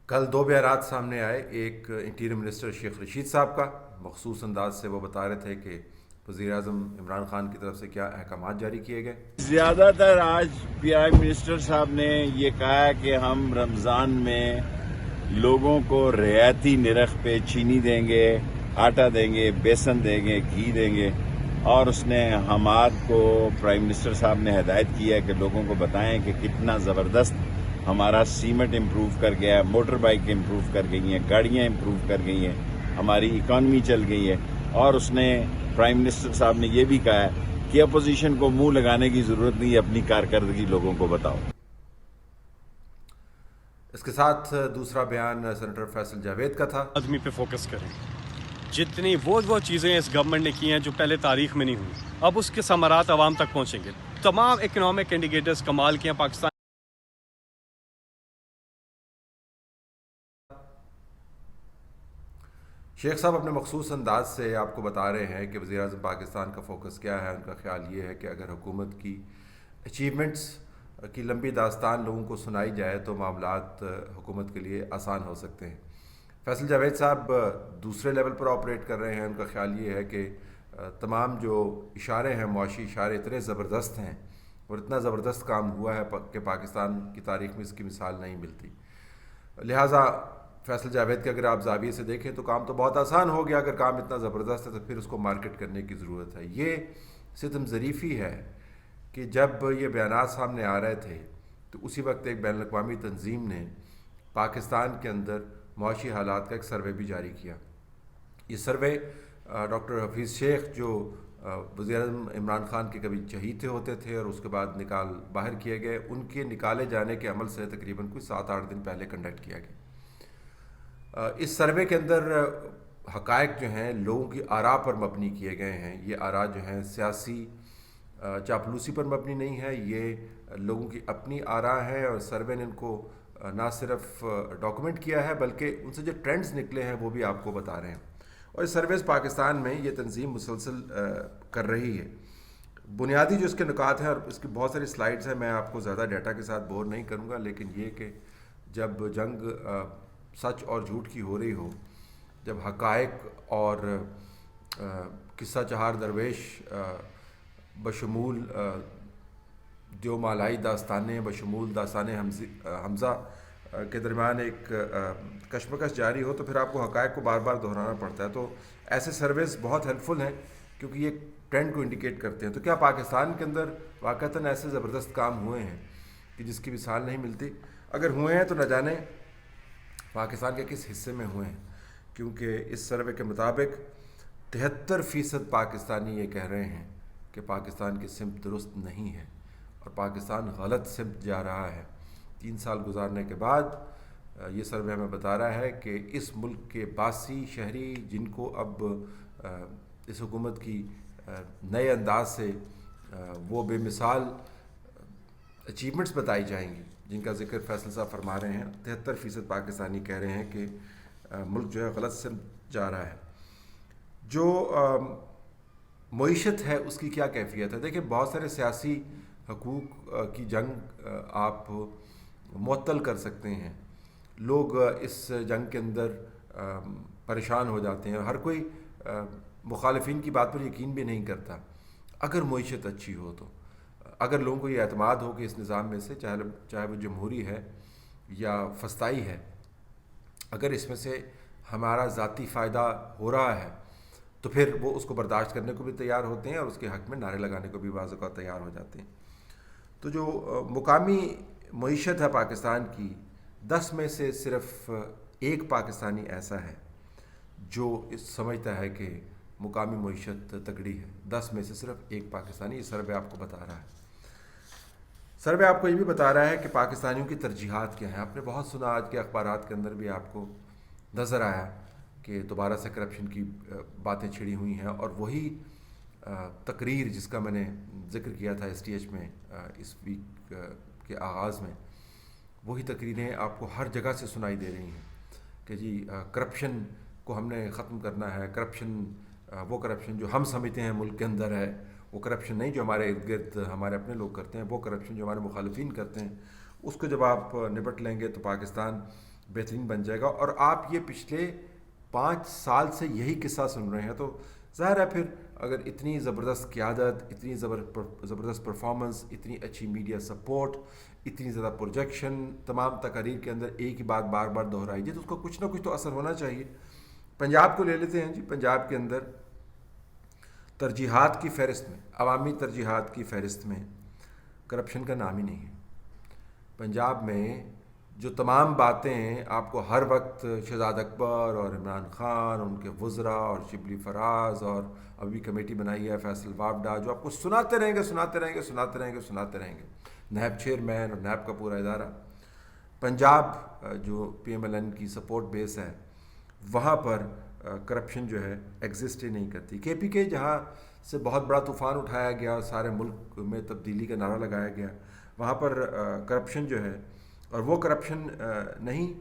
کل دو بیانات سامنے آئے، ایک انٹیریئر منسٹر شیخ رشید صاحب کا مخصوص انداز سے وہ بتا رہے تھے کہ وزیر اعظم عمران خان کی طرف سے کیا احکامات جاری کیے گئے۔ زیادہ تر آج پرائم منسٹر صاحب نے یہ کہا کہ ہم رمضان میں لوگوں کو رعایتی نرخ پہ چینی دیں گے، آٹا دیں گے، بیسن دیں گے، گھی دیں گے، اور اس نے حماد کو پرائم منسٹر صاحب نے ہدایت کی ہے کہ لوگوں کو بتائیں کہ کتنا زبردست ہمارا سیمنٹ امپروو کر گیا ہے، موٹر بائک امپروو کر گئی ہیں، گاڑیاں امپروو کر گئی ہیں، ہماری اکانومی چل گئی ہے۔ اور اس نے پرائم منسٹر صاحب نے یہ بھی کہا ہے کہ اپوزیشن کو منہ لگانے کی ضرورت نہیں ہے، اپنی کارکردگی لوگوں کو بتاؤ۔ اس کے ساتھ دوسرا بیان سینیٹر فیصل جاوید کا تھا۔ آدمی پہ فوکس کریں، جتنی وہ چیزیں اس گورنمنٹ نے کی ہیں جو پہلے تاریخ میں نہیں ہوئی، اب اس کے ثمرات عوام تک پہنچیں گے۔ تمام اکنامک انڈیکیٹرز کمال کیے ہیں پاکستان۔ شیخ صاحب اپنے مخصوص انداز سے آپ کو بتا رہے ہیں کہ وزیر اعظم پاکستان کا فوکس کیا ہے۔ ان کا خیال یہ ہے کہ اگر حکومت کی اچیومنٹس کی لمبی داستان لوگوں کو سنائی جائے تو معاملات حکومت کے لیے آسان ہو سکتے ہیں۔ فیصل جاوید صاحب دوسرے لیول پر آپریٹ کر رہے ہیں۔ ان کا خیال یہ ہے کہ تمام جو اشارے ہیں، معاشی اشارے اتنے زبردست ہیں اور اتنا زبردست کام ہوا ہے کہ پاکستان کی تاریخ میں اس کی مثال نہیں ملتی۔ لہٰذا فیصل جاوید کے اگر آپ زاویے سے دیکھیں تو کام تو بہت آسان ہو گیا۔ اگر کام اتنا زبردست ہے تو پھر اس کو مارکیٹ کرنے کی ضرورت ہے۔ یہ ستم ظریفی ہے کہ جب یہ بیانات سامنے آ رہے تھے تو اسی وقت ایک بین الاقوامی تنظیم نے پاکستان کے اندر معاشی حالات کا ایک سروے بھی جاری کیا۔ یہ سروے ڈاکٹر حفیظ شیخ جو وزیر اعظم عمران خان کے کبھی چہیتے ہوتے تھے اور اس کے بعد باہر کیے گئے، ان کے نکالے جانے کے عمل سے تقریباً کوئی 7-8 دن پہلے کنڈکٹ کیا گیا۔ اس سروے کے اندر حقائق جو ہیں لوگوں کی آراء پر مبنی کیے گئے ہیں۔ یہ آراء جو ہیں سیاسی چاپلوسی پر مبنی نہیں ہے، یہ لوگوں کی اپنی آراء ہیں، اور سروے نے ان کو نہ صرف ڈاکومنٹ کیا ہے بلکہ ان سے جو ٹرینڈز نکلے ہیں وہ بھی آپ کو بتا رہے ہیں۔ اور یہ سرویز پاکستان میں یہ تنظیم مسلسل کر رہی ہے۔ بنیادی جو اس کے نکات ہیں، اور اس کی بہت ساری سلائیڈز ہیں، میں آپ کو زیادہ ڈیٹا کے ساتھ بور نہیں کروں گا، لیکن یہ کہ جب جنگ سچ اور جھوٹ کی ہو رہی ہو، جب حقائق اور قصہ چہار درویش بشمول دیو مالائی داستانیں، بشمول داستان حمزہ کے درمیان ایک کشمکش جاری ہو، تو پھر آپ کو حقائق کو بار بار دہرانا پڑتا ہے۔ تو ایسے سرویز بہت ہیلپ فل ہیں کیونکہ یہ ٹرینڈ کو انڈیکیٹ کرتے ہیں۔ تو کیا پاکستان کے اندر واقعتاً ایسے زبردست کام ہوئے ہیں کہ جس کی مثال نہیں ملتی؟ اگر ہوئے ہیں تو نہ جانے پاکستان کے کس حصے میں ہوئے ہیں، کیونکہ اس سروے کے مطابق 73% پاکستانی یہ کہہ رہے ہیں کہ پاکستان کی سمت درست نہیں ہے اور پاکستان غلط سمت جا رہا ہے۔ 3 سال گزارنے کے بعد یہ سروے ہمیں بتا رہا ہے کہ اس ملک کے 82 شہری جن کو اب اس حکومت کی نئے انداز سے وہ بے مثال اچیومنٹس بتائی جائیں گی جن کا ذکر فیصل صاحب فرما رہے ہیں، 73% پاکستانی کہہ رہے ہیں کہ ملک جو ہے غلط سمت جا رہا ہے۔ جو معیشت ہے اس کی کیا کیفیت ہے؟ دیکھیں، بہت سارے سیاسی حقوق کی جنگ آپ معطل کر سکتے ہیں، لوگ اس جنگ کے اندر پریشان ہو جاتے ہیں، ہر کوئی مخالفین کی بات پر یقین بھی نہیں کرتا۔ اگر معیشت اچھی ہو تو، اگر لوگوں کو یہ اعتماد ہو کہ اس نظام میں سے چاہے وہ جمہوری ہے یا فسطائی ہے، اگر اس میں سے ہمارا ذاتی فائدہ ہو رہا ہے تو پھر وہ اس کو برداشت کرنے کو بھی تیار ہوتے ہیں اور اس کے حق میں نعرے لگانے کو بھی بعض اوقات تیار ہو جاتے ہیں۔ تو جو مقامی معیشت ہے پاکستان کی، 10 میں سے صرف ایک پاکستانی ایسا ہے جو سمجھتا ہے کہ مقامی معیشت تگڑی ہے۔ 10 میں سے صرف ایک پاکستانی، یہ سروے آپ کو بتا رہا ہے۔ سروے آپ کو یہ بھی بتا رہا ہے کہ پاکستانیوں کی ترجیحات کیا ہیں۔ آپ نے بہت سنا، آج کے اخبارات کے اندر بھی آپ کو نظر آیا کہ دوبارہ سے کرپشن کی باتیں چھڑی ہوئی ہیں، اور وہی تقریر جس کا میں نے ذکر کیا تھا ایس ٹی ایچ میں اس ویک کے آغاز میں، وہی تقریریں آپ کو ہر جگہ سے سنائی دے رہی ہیں کہ جی کرپشن کو ہم نے ختم کرنا ہے۔ کرپشن، وہ کرپشن جو ہم سمجھتے ہیں ملک کے اندر ہے، وہ کرپشن نہیں جو ہمارے ارد گرد ہمارے اپنے لوگ کرتے ہیں، وہ کرپشن جو ہمارے مخالفین کرتے ہیں، اس کو جب آپ نپٹ لیں گے تو پاکستان بہترین بن جائے گا. اور آپ یہ پچھلے 5 سال سے یہی قصہ سن رہے ہیں, تو ظاہر ہے پھر اگر اتنی زبردست قیادت, اتنی زبردست پرفارمنس, اتنی اچھی میڈیا سپورٹ, اتنی زیادہ پروجیکشن تمام تقاریر کے اندر ایک ہی بات بار بار دہرائی جائے, تو اس کا کچھ نہ کچھ تو اثر ہونا چاہیے. پنجاب کو لے لیتے ہیں جی. پنجاب کے اندر ترجیحات کی فہرست میں, عوامی ترجیحات کی فہرست میں کرپشن کا نام ہی نہیں ہے. پنجاب میں جو تمام باتیں آپ کو ہر وقت شہزاد اکبر اور عمران خان, ان کے وزراء اور شبلی فراز, اور ابھی کمیٹی بنائی ہے فیصل وابڈا, جو آپ کو سناتے رہیں گے, نیب چیئرمین اور نیب کا پورا ادارہ. پنجاب جو پی ایم ایل این کی سپورٹ بیس ہے, وہاں پر کرپشن جو ہے ایگزسٹ ہی نہیں کرتی. کے پی کے جہاں سے بہت بڑا طوفان اٹھایا گیا, سارے ملک میں تبدیلی کا نعرہ لگایا گیا, وہاں پر کرپشن جو ہے, اور وہ کرپشن نہیں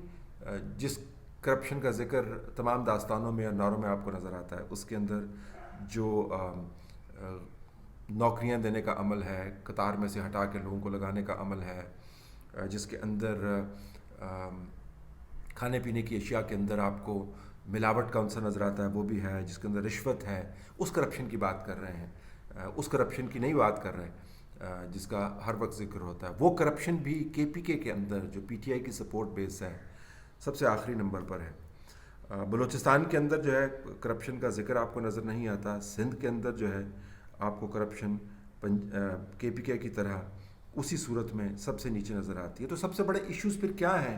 جس کرپشن کا ذکر تمام داستانوں میں اور نعروں میں آپ کو نظر آتا ہے, اس کے اندر جو نوکریاں دینے کا عمل ہے, قطار میں سے ہٹا کے لوگوں کو لگانے کا عمل ہے, جس کے اندر کھانے پینے کی اشیاء کے اندر آپ کو ملاوٹ کا عنصر نظر آتا ہے, وہ بھی ہے, جس کے اندر رشوت ہے, اس کرپشن کی بات کر رہے ہیں. اس کرپشن کی نہیں بات کر رہے جس کا ہر وقت ذکر ہوتا ہے. وہ کرپشن بھی کے پی کے اندر, جو پی ٹی آئی کی سپورٹ بیس ہے, سب سے آخری نمبر پر ہے. بلوچستان کے اندر جو ہے کرپشن کا ذکر آپ کو نظر نہیں آتا. سندھ کے اندر جو ہے آپ کو کرپشن کے پی کے کی طرح اسی صورت میں سب سے نیچے نظر آتی ہے. تو سب سے بڑے ایشوز پھر کیا ہیں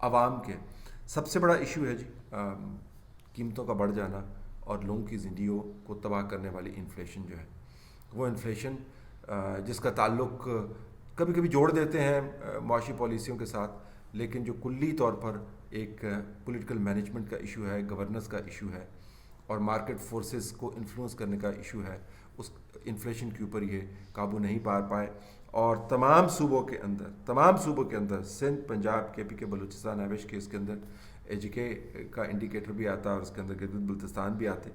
عوام کے؟ سب سے بڑا ایشو ہے جی قیمتوں کا بڑھ جانا اور لوگوں کی زندگیوں کو تباہ کرنے والی انفلیشن جو ہے. وہ انفلیشن جس کا تعلق کبھی کبھی جوڑ دیتے ہیں معاشی پالیسیوں کے ساتھ, لیکن جو کلی طور پر ایک پولیٹیکل مینجمنٹ کا ایشو ہے, گورننس کا ایشو ہے, اور مارکیٹ فورسز کو انفلوئنس کرنے کا ایشو ہے, اس انفلیشن کے اوپر یہ قابو نہیں پا پائے. اور تمام صوبوں کے اندر سندھ, پنجاب, کے پی کے, بلوچستان, ایوش کے اس کے اندر ایچ کے کا انڈیکیٹر بھی آتا ہے, اور اس کے اندر گلگت بلتستان بھی آتے.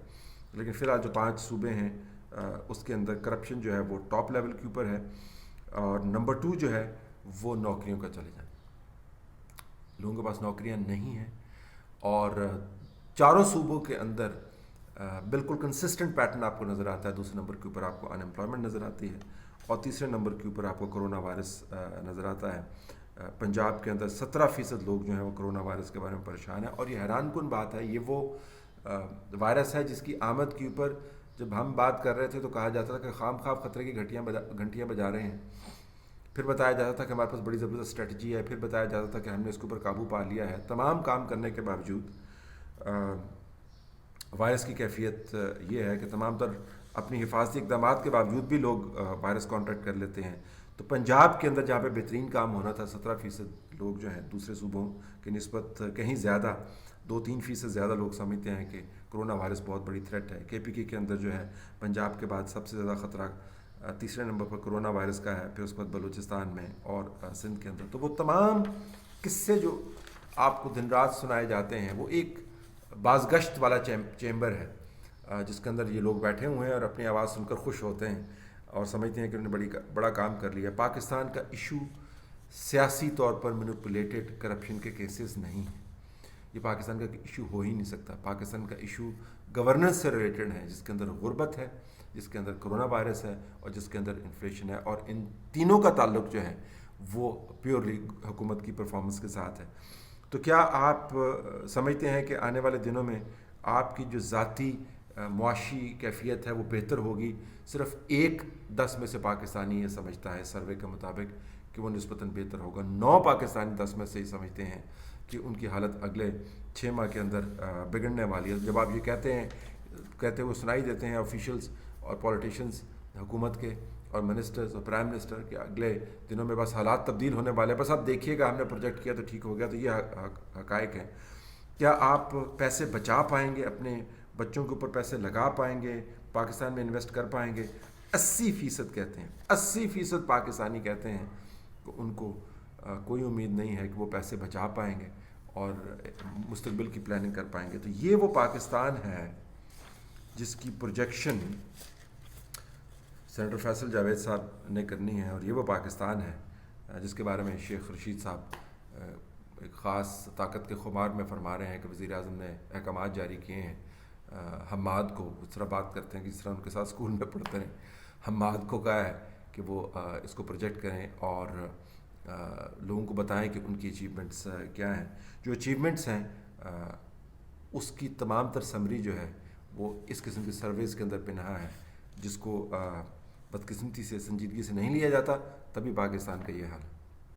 لیکن فی الحال جو 5 صوبے ہیں اس کے اندر کرپشن جو ہے وہ ٹاپ لیول کے اوپر ہے. اور نمبر 2 جو ہے وہ نوکریوں کا چلے جانا. لوگوں کے پاس نوکریاں نہیں ہیں, اور چاروں صوبوں کے اندر بالکل کنسسٹنٹ پیٹرن آپ کو نظر آتا ہے. دوسرے نمبر کے اوپر آپ کو ان امپلائمنٹ نظر آتی ہے, اور تیسرے نمبر کے اوپر آپ کو کرونا وائرس نظر آتا ہے. پنجاب کے اندر 17% لوگ جو ہیں وہ کرونا وائرس کے بارے میں پریشان ہیں. اور یہ حیران کن بات ہے, یہ وہ وائرس ہے جس کی آمد کے اوپر جب ہم بات کر رہے تھے تو کہا جاتا تھا کہ خام خواب خطرے کی گھنٹیاں بجا رہے ہیں. پھر بتایا جاتا تھا کہ ہمارے پاس بڑی زبردست اسٹریٹجی ہے. پھر بتایا جاتا تھا کہ ہم نے اس کے اوپر قابو پا لیا ہے. تمام کام کرنے کے باوجود وائرس کی کیفیت یہ ہے کہ تمام تر اپنی حفاظتی اقدامات کے باوجود بھی لوگ وائرس کانٹریکٹ کر لیتے ہیں. تو پنجاب کے اندر جہاں پہ بہترین کام ہونا تھا, 17% لوگ جو ہیں دوسرے صوبوں کی نسبت کہیں زیادہ 2-3% زیادہ لوگ سمجھتے ہیں کہ کرونا وائرس بہت بڑی تھریٹ ہے. کے پی کے اندر جو ہے پنجاب کے بعد سب سے زیادہ خطرہ تیسرے نمبر پر کرونا وائرس کا ہے, پھر اس کے بعد بلوچستان میں اور سندھ کے اندر. تو وہ تمام قصے جو آپ کو دن رات سنائے جاتے ہیں وہ ایک بازگشت والا چیمبر ہے جس کے اندر یہ لوگ بیٹھے ہوئے ہیں اور اپنی آواز سن کر خوش ہوتے ہیں اور سمجھتے ہیں کہ انہوں نے بڑا کام کر لیا. پاکستان کا ایشو سیاسی طور پر مینوپولیٹڈ کرپشن کے کیسز نہیں ہیں. یہ پاکستان کا ایشو ہو ہی نہیں سکتا. پاکستان کا ایشو گورننس سے ریلیٹڈ ہے, جس کے اندر غربت ہے, جس کے اندر کرونا وائرس ہے, اور جس کے اندر انفلیشن ہے. اور ان تینوں کا تعلق جو ہے وہ پیورلی حکومت کی پرفارمنس کے ساتھ ہے. تو کیا آپ سمجھتے ہیں کہ آنے والے دنوں میں آپ کی جو ذاتی معاشی کیفیت ہے وہ بہتر ہوگی؟ صرف 1/10 میں سے پاکستانی یہ سمجھتا ہے سروے کے مطابق کہ وہ نسبتاً بہتر ہوگا. 9 پاکستانی 10 میں سے یہ سمجھتے ہیں کہ ان کی حالت اگلے 6 ماہ کے اندر بگڑنے والی ہے. جب آپ یہ کہتے ہوئے سنائی دیتے ہیں آفیشلز اور پولیٹیشنز حکومت کے اور منسٹرز اور پرائم منسٹر کہ اگلے دنوں میں بس حالات تبدیل ہونے والے ہیں, بس آپ دیکھیے گا, ہم نے پروجیکٹ کیا تو ٹھیک ہو گیا, تو یہ حقائق ہیں. کیا آپ پیسے بچا پائیں گے, اپنے بچوں کے اوپر پیسے لگا پائیں گے, پاکستان میں انویسٹ کر پائیں گے؟ 80% کہتے ہیں, 80% پاکستانی کہتے ہیں کہ ان کو کوئی امید نہیں ہے کہ وہ پیسے بچا پائیں گے اور مستقبل کی پلاننگ کر پائیں گے. تو یہ وہ پاکستان ہے جس کی پروجیکشن سینیٹر فیصل جاوید صاحب نے کرنی ہے, اور یہ وہ پاکستان ہے جس کے بارے میں شیخ رشید صاحب ایک خاص طاقت کے خمار میں فرما رہے ہیں کہ وزیر اعظم نے احکامات جاری کیے ہیں حماد کو، اس طرح بات کرتے ہیں کہ جس طرح ان کے ساتھ اسکول میں پڑھتے ہیں، حماد کو کہا ہے کہ وہ اس کو پروجیکٹ کریں اور لوگوں کو بتائیں کہ ان کی اچیومنٹس کیا ہیں. جو اچیومنٹس ہیں اس کی تمام تر سمری جو ہے وہ اس قسم کی سرویز کے اندر پنہا ہے، جس کو بدقسمتی سے سنجیدگی سے نہیں لیا جاتا، تبھی پاکستان کا یہ حال ہے.